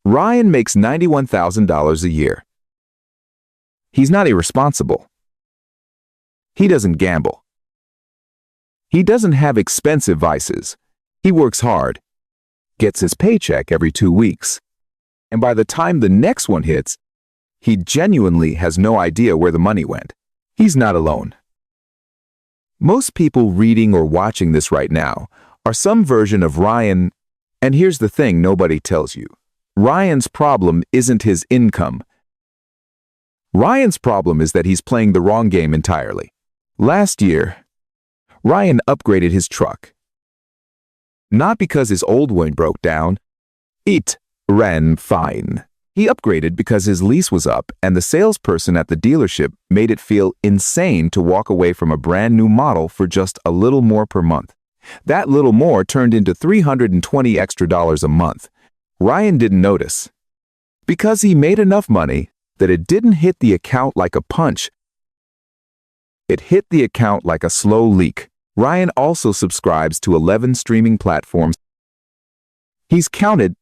Ryan makes $91,000 a year. He's not irresponsible. He doesn't gamble. He doesn't have expensive vices. He works hard, gets his paycheck every 2 weeks, and by the time the next one hits, he genuinely has no idea where the money went. He's not alone. Most people reading or watching this right now are some version of Ryan, and here's the thing nobody tells you. Ryan's problem isn't his income. Ryan's problem is that he's playing the wrong game entirely. Last year, Ryan upgraded his truck. Not because his old one broke down. It ran fine. He upgraded because his lease was up and the salesperson at the dealership made it feel insane to walk away from a brand new model for just a little more per month. That little more turned into $320 extra a month. Ryan didn't notice. Because he made enough money that it didn't hit the account like a punch. It hit the account like a slow leak. Ryan also subscribes to 11 streaming platforms. He's counted.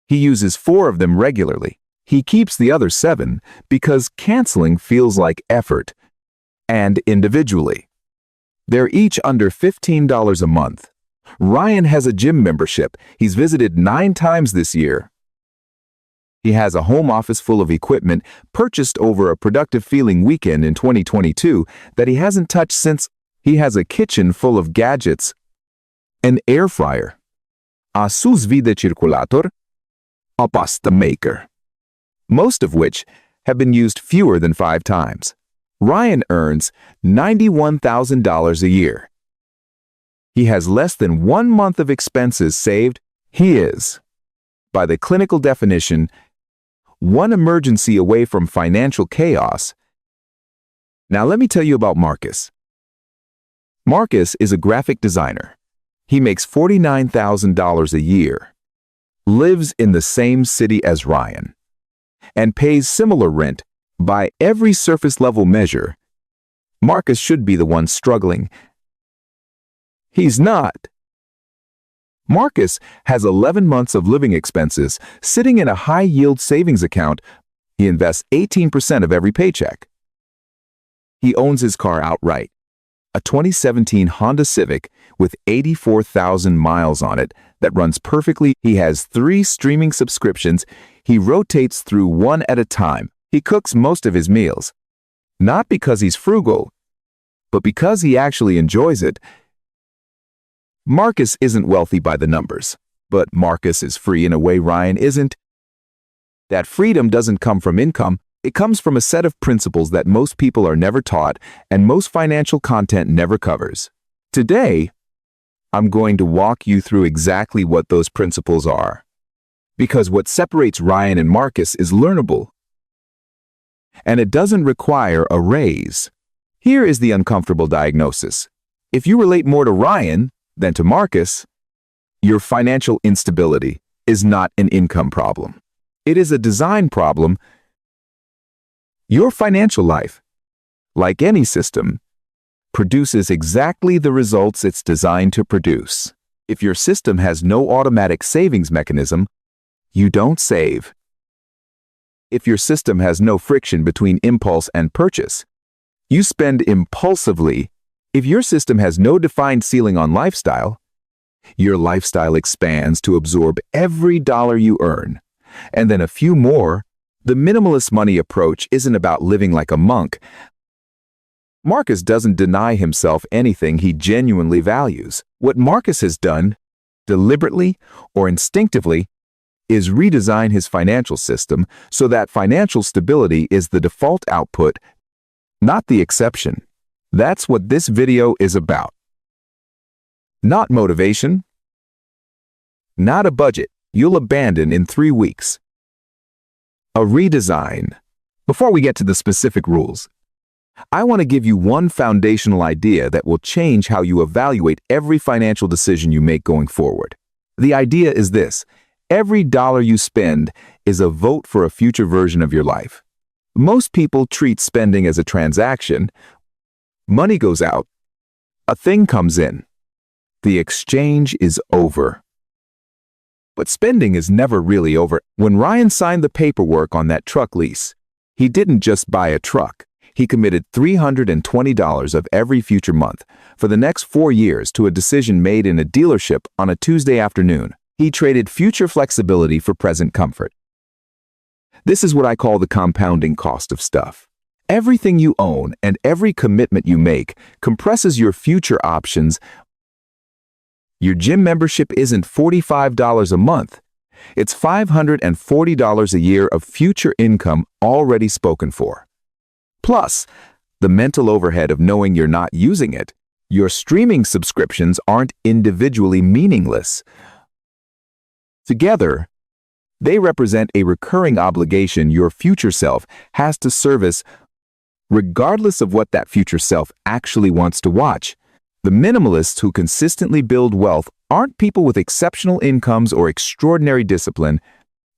He uses 4 of them regularly. He keeps the other 7 because canceling feels like effort. And individually. They're each under $15 a month. Ryan has a gym membership he's visited 9 times this year. He has a home office full of equipment purchased over a productive feeling weekend in 2022 that he hasn't touched since. He has a kitchen full of gadgets, an air fryer, a sous vide circulator, a pasta maker, most of which have been used fewer than 5 times. Ryan earns $91,000 a year. He has less than 1 month of expenses saved. He is, by the clinical definition, one emergency away from financial chaos. Now let me tell you about Marcus. Marcus is a graphic designer. He makes $49,000 a year, lives in the same city as Ryan, and pays similar rent. By every surface-level measure, Marcus should be the one struggling. He's not. Marcus has 11 months of living expenses sitting in a high-yield savings account. He invests 18% of every paycheck. He owns his car outright, a 2017 Honda Civic with 84,000 miles on it that runs perfectly. He has 3 streaming subscriptions. He rotates through one at a time. He cooks most of his meals, not because he's frugal, but because he actually enjoys it. Marcus isn't wealthy by the numbers, but Marcus is free in a way Ryan isn't. That freedom doesn't come from income. It comes from a set of principles that most people are never taught and most financial content never covers. Today, I'm going to walk you through exactly what those principles are. Because what separates Ryan and Marcus is learnable. And it doesn't require a raise. Here is the uncomfortable diagnosis. If you relate more to Ryan than to Marcus, your financial instability is not an income problem. It is a design problem. Your financial life, like any system, produces exactly the results it's designed to produce. If your system has no automatic savings mechanism, you don't save. If your system has no friction between impulse and purchase, you spend impulsively. If your system has no defined ceiling on lifestyle, your lifestyle expands to absorb every dollar you earn, and then a few more. The minimalist money approach isn't about living like a monk. Marcus doesn't deny himself anything he genuinely values. What Marcus has done, deliberately or instinctively, is redesign his financial system so that financial stability is the default output, not the exception. That's what this video is about. Not motivation, not a budget you'll abandon in 3 weeks. A redesign. Before we get to the specific rules, I want to give you one foundational idea that will change how you evaluate every financial decision you make going forward. The idea is this: every dollar you spend is a vote for a future version of your life. Most people treat spending as a transaction. Money goes out, a thing comes in. The exchange is over. But spending is never really over. When Ryan signed the paperwork on that truck lease, he didn't just buy a truck. He committed $320 of every future month for the next 4 years to a decision made in a dealership on a Tuesday afternoon. He traded future flexibility for present comfort. This is what I call the compounding cost of stuff. Everything you own and every commitment you make compresses your future options. Your gym membership isn't $45 a month. It's $540 a year of future income already spoken for. Plus, the mental overhead of knowing you're not using it. Your streaming subscriptions aren't individually meaningless. Together, they represent a recurring obligation your future self has to service, regardless of what that future self actually wants to watch. The minimalists who consistently build wealth aren't people with exceptional incomes or extraordinary discipline.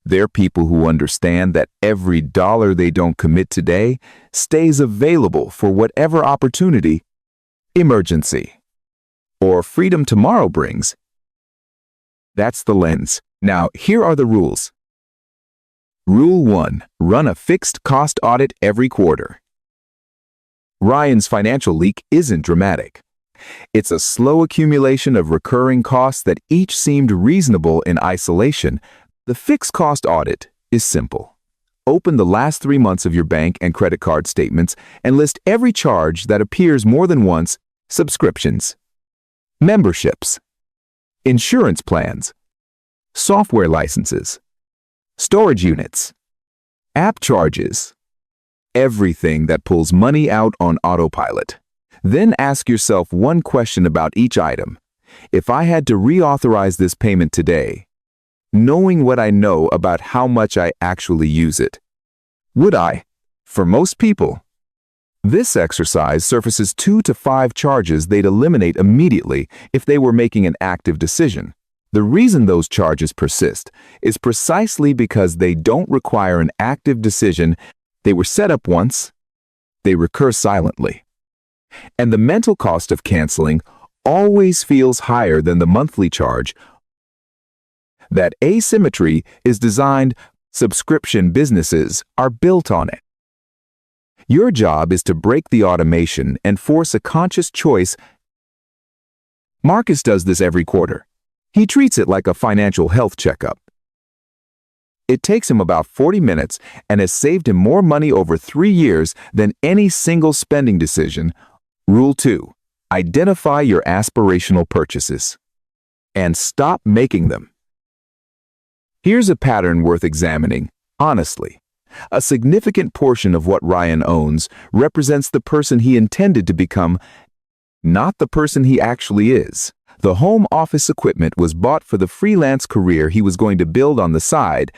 They're people who understand that every dollar they don't commit today stays available for whatever opportunity, emergency, or freedom tomorrow brings. That's the lens. Now, here are the rules. Rule 1. Run a fixed cost audit every quarter. Ryan's financial leak isn't dramatic. It's a slow accumulation of recurring costs that each seemed reasonable in isolation. The fixed cost audit is simple. Open the last 3 months of your bank and credit card statements and list every charge that appears more than once: subscriptions, memberships, insurance plans, software licenses, storage units, app charges, everything that pulls money out on autopilot. Then ask yourself one question about each item. If I had to reauthorize this payment today, knowing what I know about how much I actually use it, would I? For most people, this exercise surfaces 2 to 5 charges they'd eliminate immediately if they were making an active decision. The reason those charges persist is precisely because they don't require an active decision. They were set up once, they recur silently. And the mental cost of canceling always feels higher than the monthly charge. That asymmetry is designed. Subscription businesses are built on it. Your job is to break the automation and force a conscious choice. Marcus does this every quarter. He treats it like a financial health checkup. It takes him about 40 minutes and has saved him more money over 3 years than any single spending decision. Rule 2. Identify your aspirational purchases and stop making them. Here's a pattern worth examining, honestly. A significant portion of what Ryan owns represents the person he intended to become, not the person he actually is. The home office equipment was bought for the freelance career he was going to build on the side.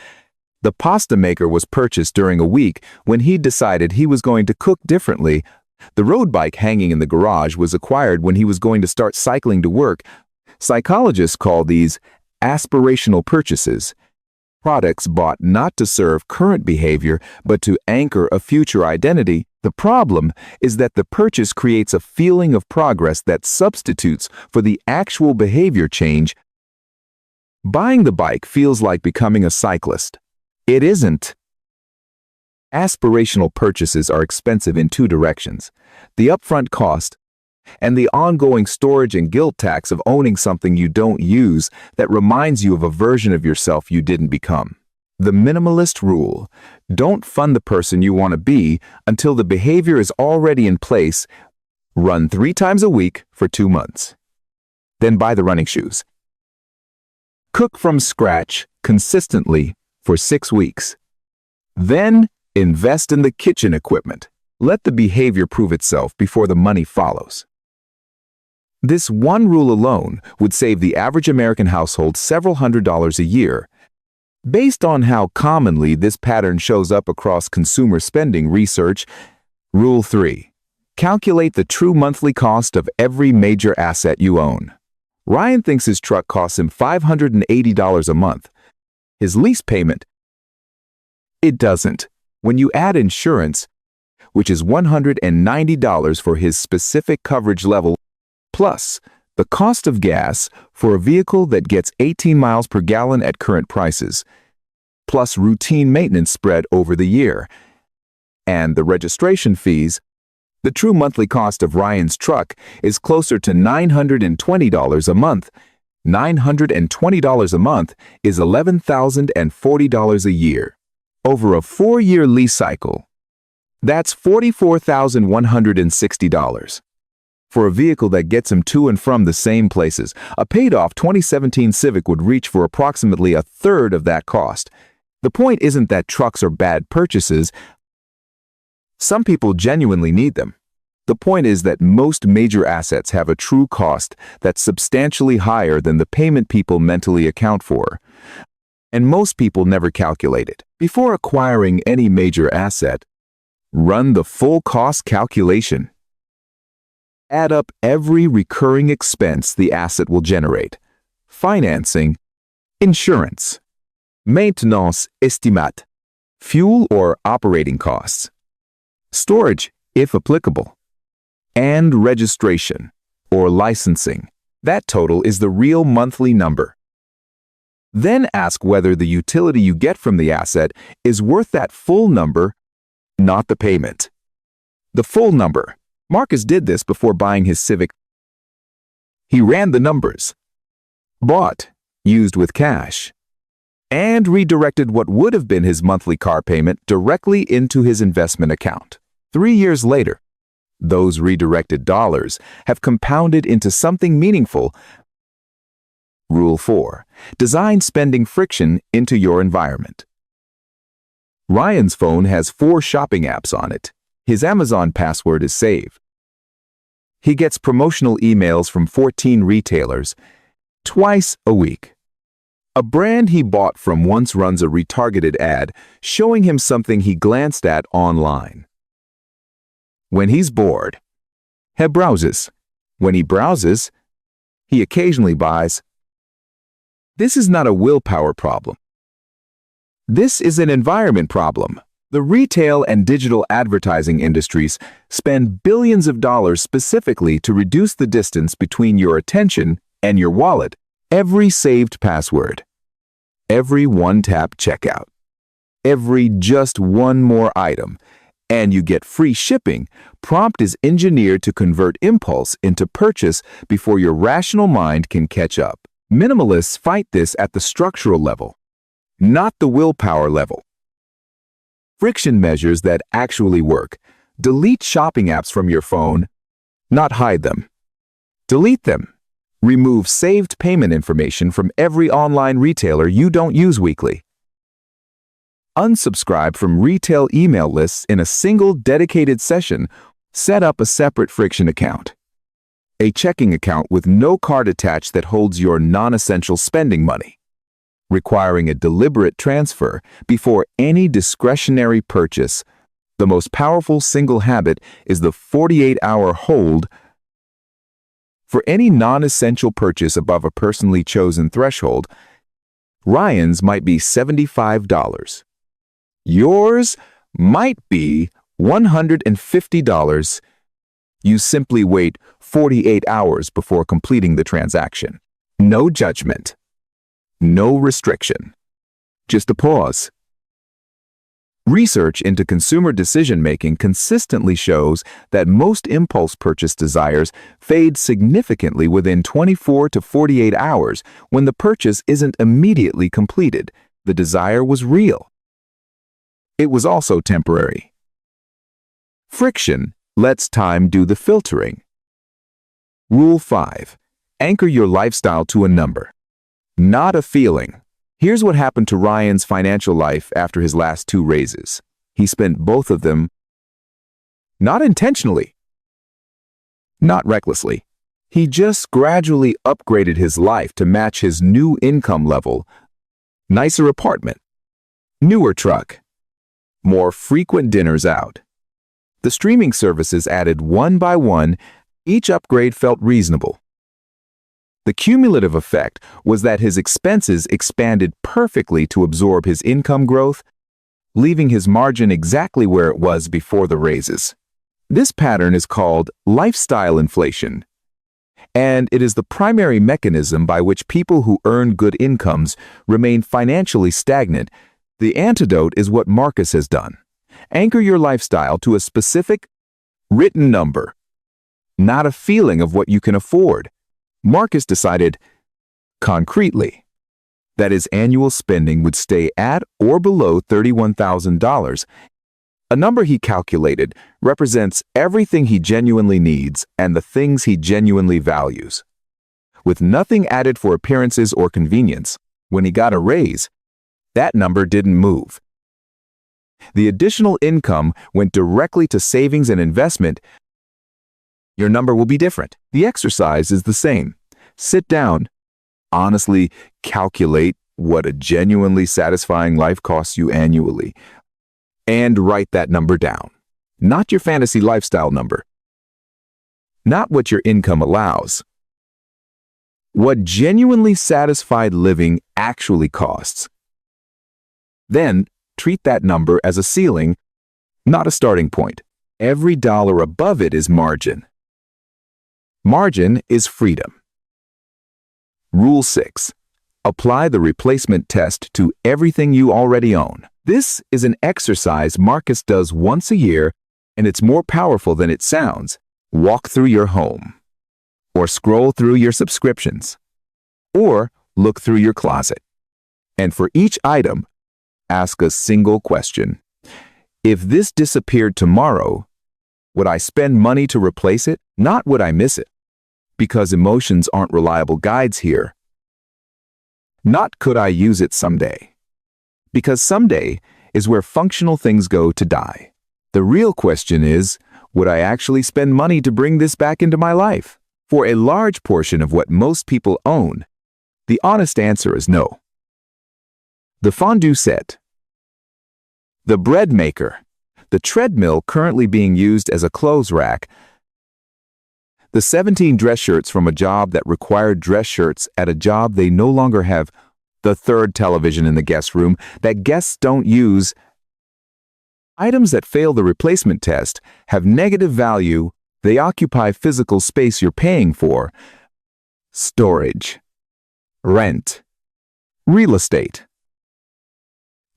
The pasta maker was purchased during a week when he decided he was going to cook differently. The road bike hanging in the garage was acquired when he was going to start cycling to work. Psychologists call these aspirational purchases. Products bought not to serve current behavior, but to anchor a future identity. The problem is that the purchase creates a feeling of progress that substitutes for the actual behavior change. Buying the bike feels like becoming a cyclist. It isn't. Aspirational purchases are expensive in 2 directions: the upfront cost and the ongoing storage and guilt tax of owning something you don't use that reminds you of a version of yourself you didn't become. The minimalist rule: don't fund the person you want to be until the behavior is already in place. Run 3 times a week for 2 months. Then buy the running shoes. Cook from scratch consistently for 6 weeks. Then invest in the kitchen equipment. Let the behavior prove itself before the money follows. This one rule alone would save the average American household several $100s a year. Based on how commonly this pattern shows up across consumer spending research, Rule 3. Calculate the true monthly cost of every major asset you own. Ryan thinks his truck costs him $580 a month. His lease payment, it doesn't. When you add insurance, which is $190 for his specific coverage level, plus The cost of gas for a vehicle that gets 18 miles per gallon at current prices, plus routine maintenance spread over the year, and the registration fees. The true monthly cost of Ryan's truck is closer to $920 a month. $920 a month is $11,040 a year. Over a 4-year lease cycle, that's $44,160. For a vehicle that gets him to and from the same places, a paid-off 2017 Civic would reach for approximately a third of that cost. The point isn't that trucks are bad purchases. Some people genuinely need them. The point is that most major assets have a true cost that's substantially higher than the payment people mentally account for. And most people never calculate it. Before acquiring any major asset, run the full cost calculation. Add up every recurring expense the asset will generate: financing, insurance, maintenance estimate, fuel or operating costs, storage, if applicable, and registration or licensing. That total is the real monthly number. Then ask whether the utility you get from the asset is worth that full number, not the payment. The full number. Marcus did this before buying his Civic. He ran the numbers, bought, used with cash, and redirected what would have been his monthly car payment directly into his investment account. 3 years later, those redirected dollars have compounded into something meaningful. Rule 4. Design spending friction into your environment. Ryan's phone has 4 shopping apps on it. His Amazon password is saved. He gets promotional emails from 14 retailers twice a week. A brand he bought from once runs a retargeted ad showing him something he glanced at online. When he's bored, he browses. When he browses, he occasionally buys. This is not a willpower problem. This is an environment problem. The retail and digital advertising industries spend billions of dollars specifically to reduce the distance between your attention and your wallet. Every saved password, every one-tap checkout, every just one more item, and you get free shipping prompt is engineered to convert impulse into purchase before your rational mind can catch up. Minimalists fight this at the structural level, not the willpower level. Friction measures that actually work. Delete shopping apps from your phone, not hide them. Delete them. Remove saved payment information from every online retailer you don't use weekly. Unsubscribe from retail email lists in a single dedicated session. Set up a separate friction account. A checking account with no card attached that holds your non-essential spending money, requiring a deliberate transfer before any discretionary purchase. The most powerful single habit is the 48-hour hold. For any non-essential purchase above a personally chosen threshold, Ryan's might be $75. Yours might be $150. You simply wait 48 hours before completing the transaction. No judgment. No restriction. Just a pause. Research into consumer decision-making consistently shows that most impulse purchase desires fade significantly within 24 to 48 hours when the purchase isn't immediately completed. The desire was real. It was also temporary. Friction lets time do the filtering. Rule 5. Anchor your lifestyle to a number, not a feeling. Here's what happened to Ryan's financial life after his last 2 raises. He spent both of them not intentionally, not recklessly. He just gradually upgraded his life to match his new income level. Nicer apartment, newer truck, more frequent dinners out. The streaming services added one by one. Each upgrade felt reasonable. The cumulative effect was that his expenses expanded perfectly to absorb his income growth, leaving his margin exactly where it was before the raises. This pattern is called lifestyle inflation, And it is the primary mechanism by which people who earn good incomes remain financially stagnant. The antidote is what Marcus has done. Anchor your lifestyle to a specific, written number, not a feeling of what you can afford. Marcus decided, concretely, that his annual spending would stay at or below $31,000. A number he calculated represents everything he genuinely needs and the things he genuinely values. With nothing added for appearances or convenience, when he got a raise, that number didn't move. The additional income went directly to savings and investment. Your number will be different. The exercise is the same. Sit down, honestly calculate what a genuinely satisfying life costs you annually, and write that number down. Not your fantasy lifestyle number. Not what your income allows. What genuinely satisfied living actually costs. Then, treat that number as a ceiling, not a starting point. Every dollar above it is margin. Margin is freedom. Rule 6. Apply the replacement test to everything you already own. This is an exercise Marcus does once a year, and it's more powerful than it sounds. Walk through your home, or scroll through your subscriptions, or look through your closet. And for each item, ask a single question. If this disappeared tomorrow, would I spend money to replace it? Not would I miss it? Because emotions aren't reliable guides here. Not could I use it someday? Because someday is where functional things go to die. The real question is, would I actually spend money to bring this back into my life? For a large portion of what most people own, the honest answer is no. The fondue set, the bread maker, the treadmill currently being used as a clothes rack, the 17 dress shirts from a job that required dress shirts at a job they no longer have, the third television in the guest room that guests don't use. Items that fail the replacement test have negative value. They occupy physical space you're paying for. Storage, rent, real estate.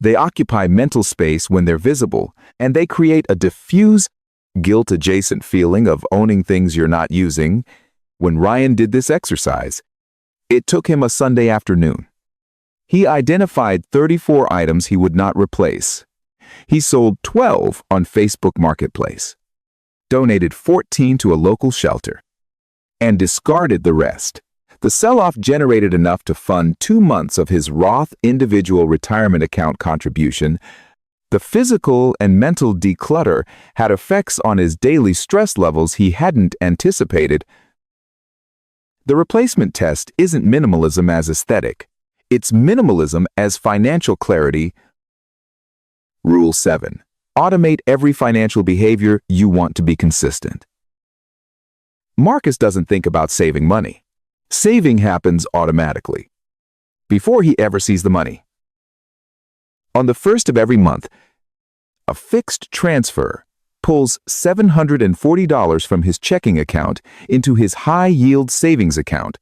They occupy mental space when they're visible, and they create a diffuse, guilt-adjacent feeling of owning things you're not using. When Ryan did this exercise, it took him a Sunday afternoon. He identified 34 items he would not replace. He sold 12 on Facebook Marketplace, donated 14 to a local shelter, and discarded the rest. The sell-off generated enough to fund 2 months of his Roth individual retirement account contribution. The physical and mental declutter had effects on his daily stress levels he hadn't anticipated. The replacement test isn't minimalism as aesthetic. It's minimalism as financial clarity. Rule 7. Automate every financial behavior you want to be consistent. Marcus doesn't think about saving money. Saving happens automatically, before he ever sees the money. On the first of every month, a fixed transfer pulls $740 from his checking account into his high-yield savings account.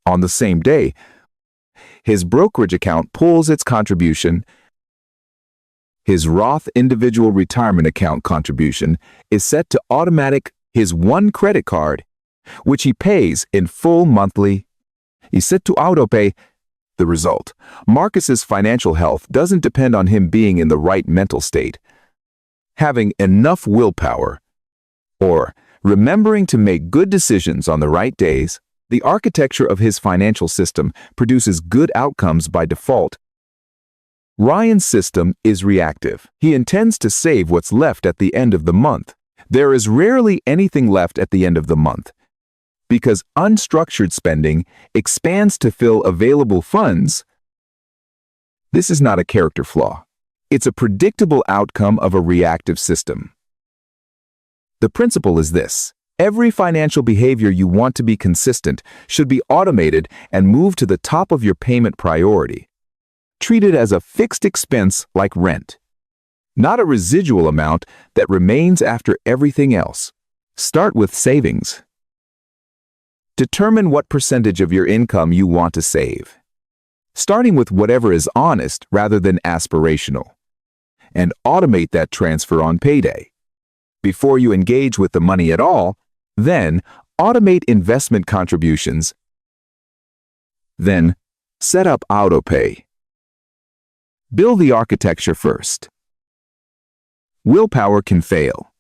On the same day, his brokerage account pulls its contribution. His Roth individual retirement account contribution is set to automatic. His one credit card, which he pays in full monthly, is set to autopay. The result, Marcus's financial health doesn't depend on him being in the right mental state, having enough willpower, or remembering to make good decisions on the right days. The architecture of his financial system produces good outcomes by default. Ryan's system is reactive. He intends to save what's left at the end of the month. There is rarely anything left at the end of the month, because unstructured spending expands to fill available funds. This is not a character flaw. It's a predictable outcome of a reactive system. The principle is this: every financial behavior you want to be consistent should be automated and moved to the top of your payment priority. Treat it as a fixed expense like rent, not a residual amount that remains after everything else. Start with savings. Determine what percentage of your income you want to save, starting with whatever is honest rather than aspirational, and automate that transfer on payday. Before you engage with the money at all, then automate investment contributions. Then set up autopay. Build the architecture first. Willpower can fail.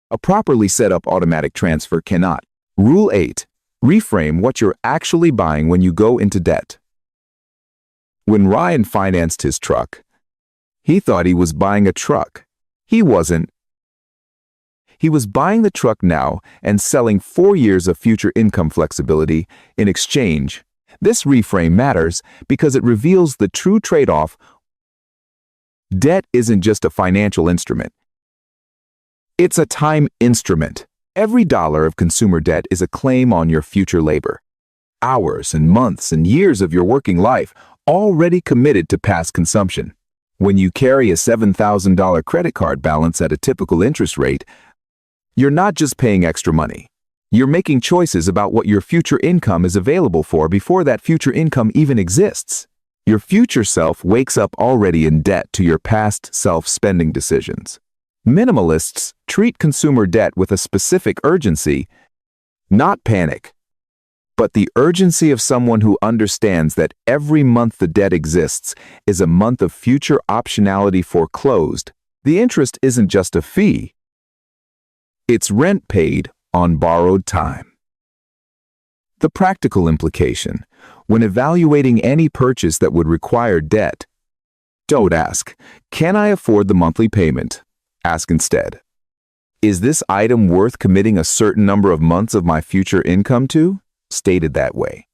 A properly set up automatic transfer cannot. Rule 8. Reframe what you're actually buying when you go into debt. When Ryan financed his truck, he thought he was buying a truck. He wasn't. He was buying the truck now and selling 4 years of future income flexibility in exchange. This reframe matters because it reveals the true trade-off. Debt isn't just a financial instrument. It's a time instrument. Every dollar of consumer debt is a claim on your future labor. Hours and months and years of your working life already committed to past consumption. When you carry a $7,000 credit card balance at a typical interest rate, you're not just paying extra money. You're making choices about what your future income is available for before that future income even exists. Your future self wakes up already in debt to your past self-spending decisions. Minimalists treat consumer debt with a specific urgency, not panic, but the urgency of someone who understands that every month the debt exists is a month of future optionality foreclosed. The interest isn't just a fee. It's rent paid on borrowed time. The practical implication: when evaluating any purchase that would require debt, don't ask, "Can I afford the monthly payment?" Ask instead, "Is this item worth committing a certain number of months of my future income to?" Stated that way.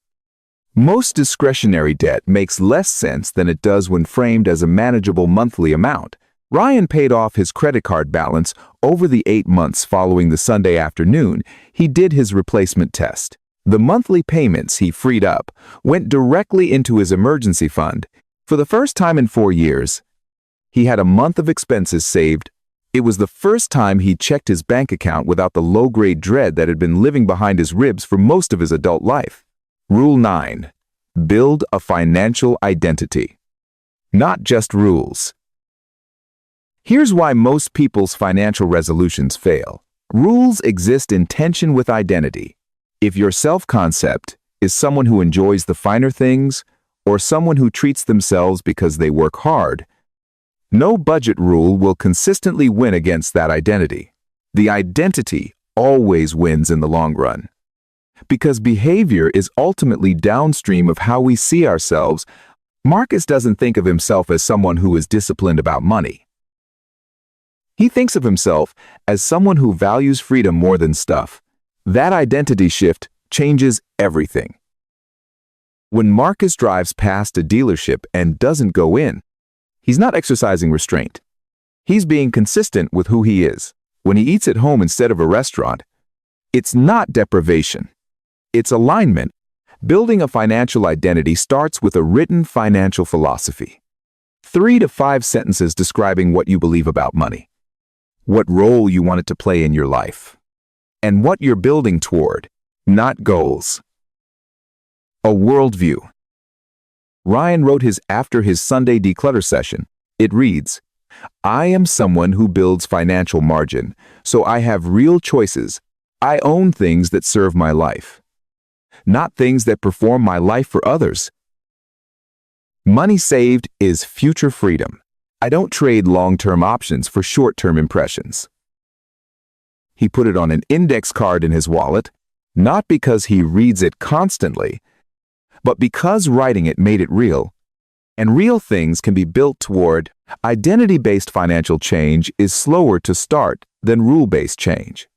Most discretionary debt makes less sense than it does when framed as a manageable monthly amount. Ryan paid off his credit card balance over the 8 months following the Sunday afternoon he did his replacement test. The monthly payments he freed up went directly into his emergency fund. For the first time in 4 years, he had a month of expenses saved. It was the first time he checked his bank account without the low-grade dread that had been living behind his ribs for most of his adult life. Rule 9. Build a financial identity. Not just rules. Here's why most people's financial resolutions fail. Rules exist in tension with identity. If your self-concept is someone who enjoys the finer things or someone who treats themselves because they work hard, no budget rule will consistently win against that identity. The identity always wins in the long run. Because behavior is ultimately downstream of how we see ourselves, Marcus doesn't think of himself as someone who is disciplined about money. He thinks of himself as someone who values freedom more than stuff. That identity shift changes everything. When Marcus drives past a dealership and doesn't go in, he's not exercising restraint. He's being consistent with who he is. When he eats at home instead of a restaurant, it's not deprivation. It's alignment. Building a financial identity starts with a written financial philosophy. 3 to 5 sentences describing what you believe about money, what role you want it to play in your life, and what you're building toward, not goals. A worldview. Ryan wrote his after his Sunday declutter session. It reads, "I am someone who builds financial margin, so I have real choices. I own things that serve my life, not things that perform my life for others. Money saved is future freedom. I don't trade long-term options for short-term impressions." He put it on an index card in his wallet, not because he reads it constantly, but because writing it made it real. And real things can be built toward. Identity-based financial change is slower to start than rule-based change.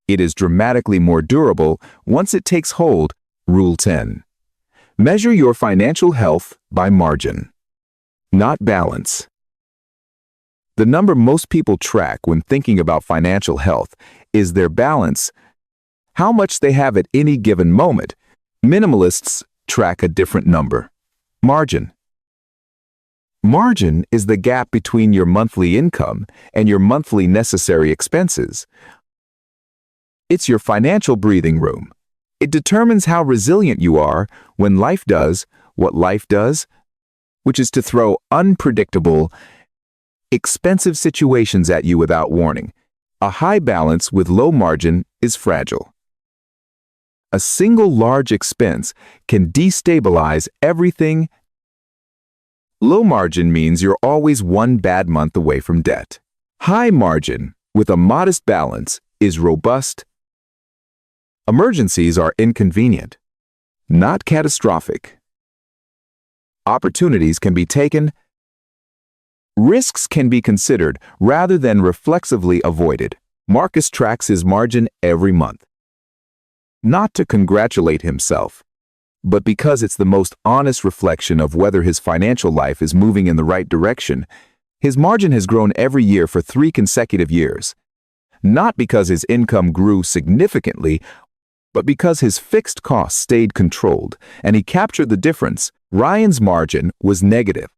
It is dramatically more durable once it takes hold. Rule 10. Measure your financial health by margin, not balance. The number most people track when thinking about financial health is their balance, how much they have at any given moment. Minimalists track a different number: margin. Margin is the gap between your monthly income and your monthly necessary expenses. It's your financial breathing room. It determines how resilient you are when life does what life does, which is to throw unpredictable, expensive situations at you without warning. A high balance with low margin is fragile. A single large expense can destabilize everything. Low margin means you're always one bad month away from debt. High margin, with a modest balance, is robust. Emergencies are inconvenient, not catastrophic. Opportunities can be taken. Risks can be considered rather than reflexively avoided. Marcus tracks his margin every month. Not to congratulate himself, but because it's the most honest reflection of whether his financial life is moving in the right direction. His margin has grown every year for 3 consecutive years. Not because his income grew significantly, but because his fixed costs stayed controlled and he captured the difference. Ryan's margin was negative.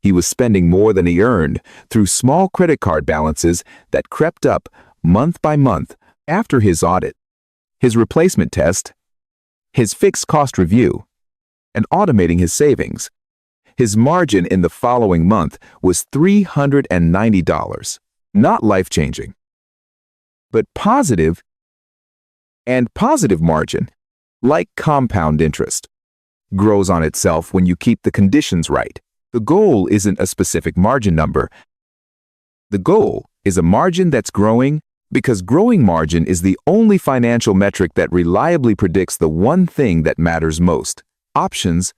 He was spending more than he earned through small credit card balances that crept up month by month. After his audit, his replacement test, his fixed cost review, and automating his savings, his margin in the following month was $390. Not life-changing, but positive. And positive margin, like compound interest, grows on itself when you keep the conditions right. The goal isn't a specific margin number. The goal is a margin that's growing, because growing margin is the only financial metric that reliably predicts the one thing that matters most: options.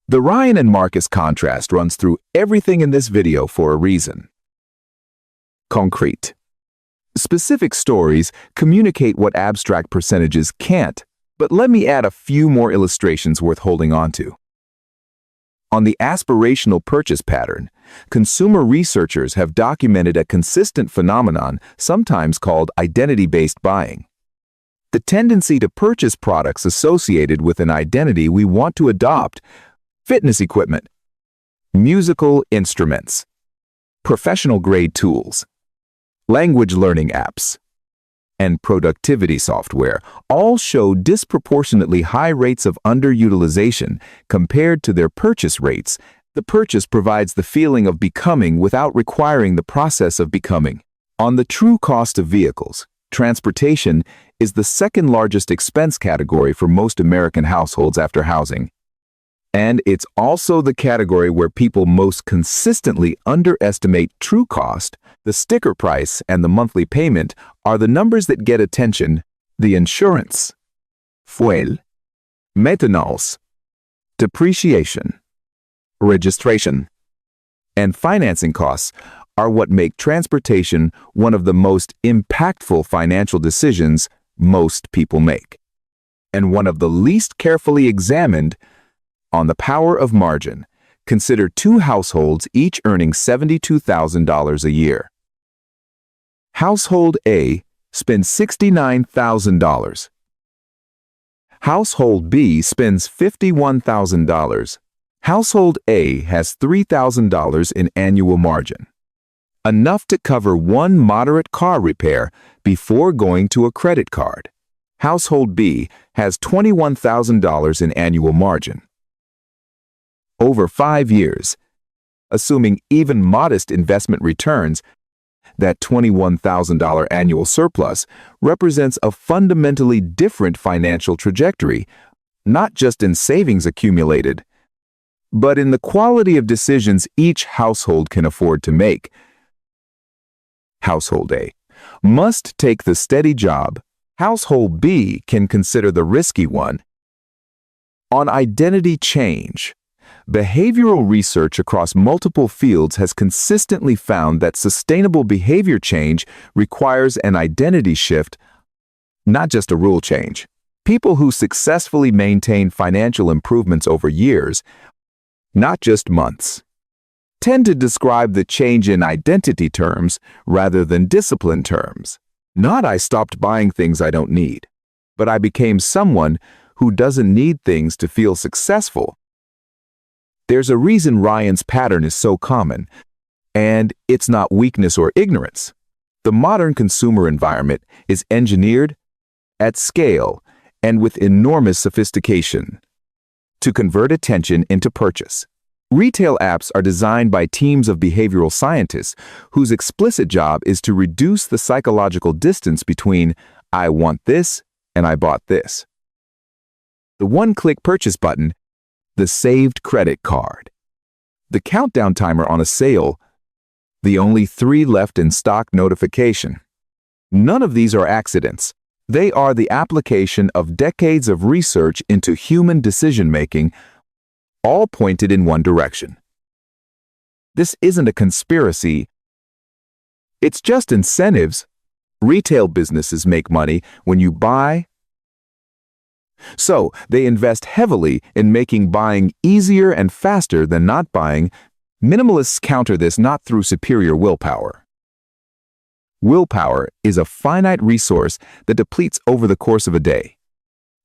The Ryan and Marcus contrast runs through everything in this video for a reason. Concrete. Specific stories communicate what abstract percentages can't, but let me add a few more illustrations worth holding on to. On the aspirational purchase pattern, consumer researchers have documented a consistent phenomenon, sometimes called identity-based buying. The tendency to purchase products associated with an identity we want to adopt: fitness equipment, musical instruments, professional-grade tools, language learning apps, and productivity software all show disproportionately high rates of underutilization compared to their purchase rates. The purchase provides the feeling of becoming without requiring the process of becoming. On the true cost of vehicles, transportation is the second largest expense category for most American households after housing. And it's also the category where people most consistently underestimate true cost. The sticker price and the monthly payment are the numbers that get attention. The insurance, fuel, maintenance, depreciation, registration, and financing costs are what make transportation one of the most impactful financial decisions most people make, and one of the least carefully examined. On the power of margin, consider 2 households each earning $72,000 a year. Household A spends $69,000. Household B spends $51,000. Household A has $3,000 in annual margin, enough to cover one moderate car repair before going to a credit card. Household B has $21,000 in annual margin. Over 5 years, assuming even modest investment returns, that $21,000 annual surplus represents a fundamentally different financial trajectory, not just in savings accumulated, but in the quality of decisions each household can afford to make. Household A must take the steady job. Household B can consider the risky one. On identity change, behavioral research across multiple fields has consistently found that sustainable behavior change requires an identity shift, not just a rule change. People who successfully maintain financial improvements over years, not just months, tend to describe the change in identity terms rather than discipline terms. Not "I stopped buying things I don't need," but "I became someone who doesn't need things to feel successful." There's a reason Ryan's pattern is so common, and it's not weakness or ignorance. The modern consumer environment is engineered at scale and with enormous sophistication to convert attention into purchase. Retail apps are designed by teams of behavioral scientists whose explicit job is to reduce the psychological distance between "I want this" and "I bought this." The one-click purchase button, the saved credit card, the countdown timer on a sale, the only 3 left in stock notification. None of these are accidents. They are the application of decades of research into human decision-making, all pointed in one direction. This isn't a conspiracy. It's just incentives. Retail businesses make money when you buy, so they invest heavily in making buying easier and faster than not buying. Minimalists counter this not through superior willpower. Willpower is a finite resource that depletes over the course of a day,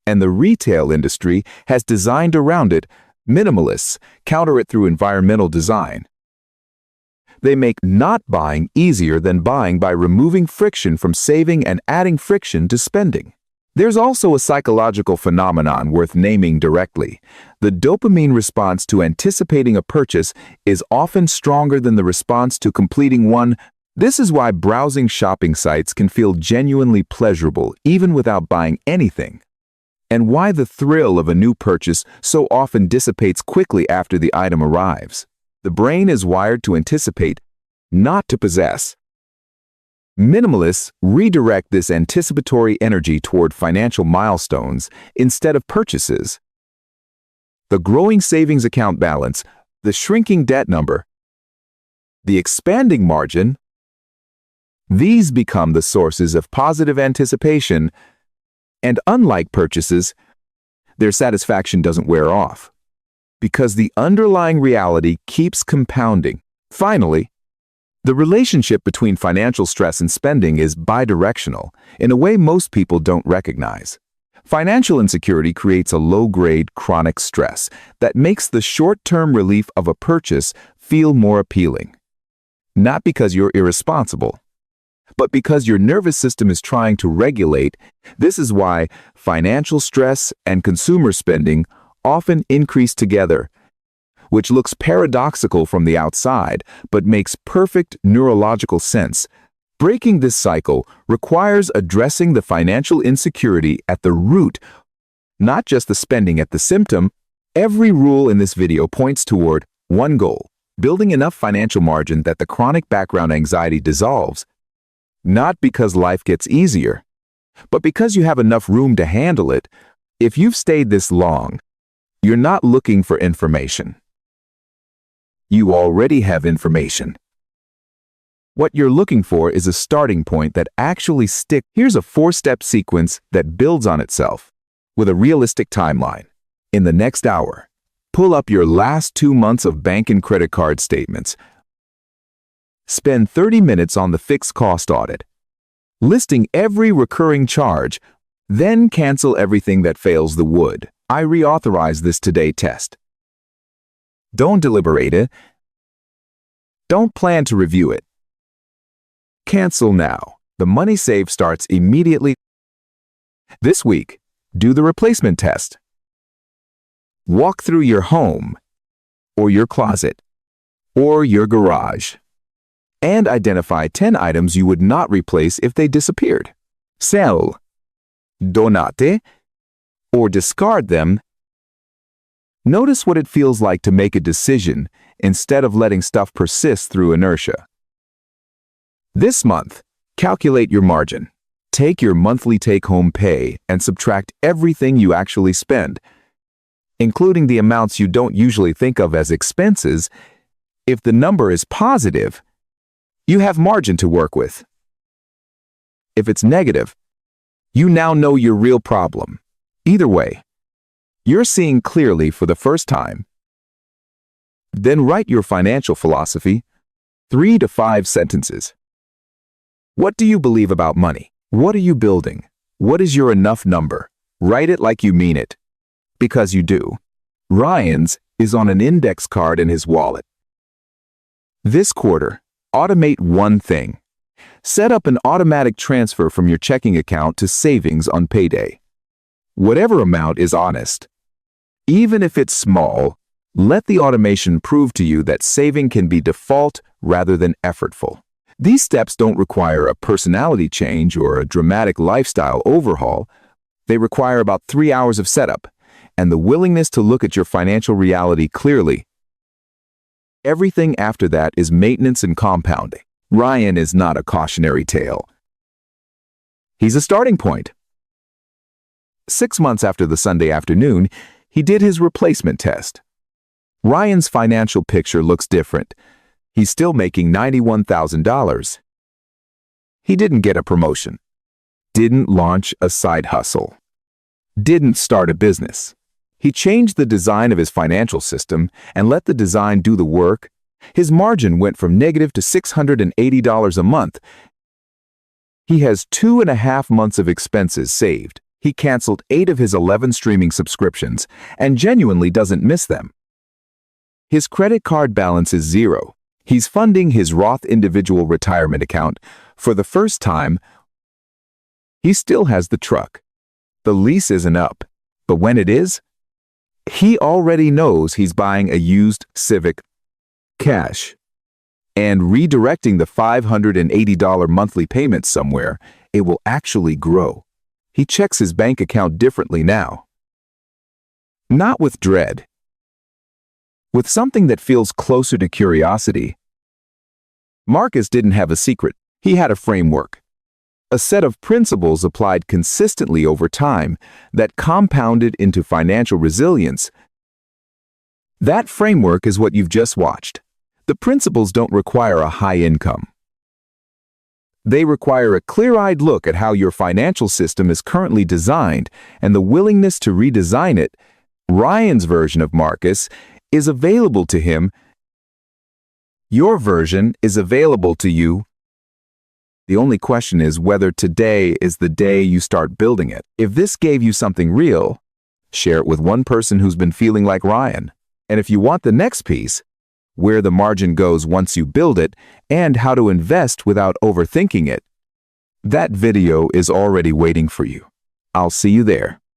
and the retail industry has designed around it. Minimalists counter it through environmental design. They make not buying easier than buying by removing friction from saving and adding friction to spending. There's also a psychological phenomenon worth naming directly. The dopamine response to anticipating a purchase is often stronger than the response to completing one. This is why browsing shopping sites can feel genuinely pleasurable even without buying anything, and why the thrill of a new purchase so often dissipates quickly after the item arrives. The brain is wired to anticipate, not to possess. Minimalists redirect this anticipatory energy toward financial milestones instead of purchases. The growing savings account balance, the shrinking debt number, the expanding margin, these become the sources of positive anticipation, and unlike purchases, their satisfaction doesn't wear off, because the underlying reality keeps compounding. Finally, the relationship between financial stress and spending is bidirectional in a way most people don't recognize. Financial insecurity creates a low-grade chronic stress that makes the short-term relief of a purchase feel more appealing. Not because you're irresponsible, but because your nervous system is trying to regulate. This is why financial stress and consumer spending often increase together, which looks paradoxical from the outside, but makes perfect neurological sense. Breaking this cycle requires addressing the financial insecurity at the root, not just the spending at the symptom. Every rule in this video points toward one goal: building enough financial margin that the chronic background anxiety dissolves, not because life gets easier, but because you have enough room to handle it. If you've stayed this long, you're not looking for information. You already have information. What you're looking for is a starting point that actually sticks. Here's a 4-step sequence that builds on itself, with a realistic timeline. In the next hour, pull up your last 2 months of bank and credit card statements. Spend 30 minutes on the fixed cost audit, listing every recurring charge, then cancel everything that fails the "would I reauthorize this today" test. Don't deliberate it. Don't plan to review it. Cancel now. The money save starts immediately. This week, do the replacement test. Walk through your home, or your closet, or your garage, and identify 10 items you would not replace if they disappeared. Sell, donate, or discard them. Notice what it feels like to make a decision instead of letting stuff persist through inertia. This month, calculate your margin. Take your monthly take-home pay and subtract everything you actually spend, including the amounts you don't usually think of as expenses. If the number is positive, you have margin to work with. If it's negative, you now know your real problem. Either way, you're seeing clearly for the first time. Then write your financial philosophy, 3 to 5 sentences. What do you believe about money? What are you building? What is your enough number? Write it like you mean it, because you do. Ryan's is on an index card in his wallet. This quarter, automate one thing. Set up an automatic transfer from your checking account to savings on payday. Whatever amount is honest. Even if it's small, let the automation prove to you that saving can be default rather than effortful. These steps don't require a personality change or a dramatic lifestyle overhaul. They require about 3 hours of setup and the willingness to look at your financial reality clearly. Everything after that is maintenance and compounding. Ryan is not a cautionary tale. He's a starting point. 6 months after the Sunday afternoon, he did his replacement test. Ryan's financial picture looks different. He's still making $91,000. He didn't get a promotion, didn't launch a side hustle, didn't start a business. He changed the design of his financial system and let the design do the work. His margin went from negative to $680 a month. He has 2.5 months of expenses saved. He canceled 8 of his 11 streaming subscriptions and genuinely doesn't miss them. His credit card balance is 0. He's funding his Roth individual retirement account for the first time. He still has the truck. The lease isn't up, but when it is, he already knows he's buying a used Civic cash and redirecting the $580 monthly payment somewhere. It will actually grow. He checks his bank account differently now. Not with dread, with something that feels closer to curiosity. Marcus didn't have a secret. He had a framework, a set of principles applied consistently over time that compounded into financial resilience. That framework is what you've just watched. The principles don't require a high income. They require a clear-eyed look at how your financial system is currently designed and the willingness to redesign it. Ryan's version of Marcus is available to him. Your version is available to you. The only question is whether today is the day you start building it. If this gave you something real, share it with one person who's been feeling like Ryan. And if you want the next piece, where the margin goes once you build it and how to invest without overthinking it, that video is already waiting for you. I'll see you there.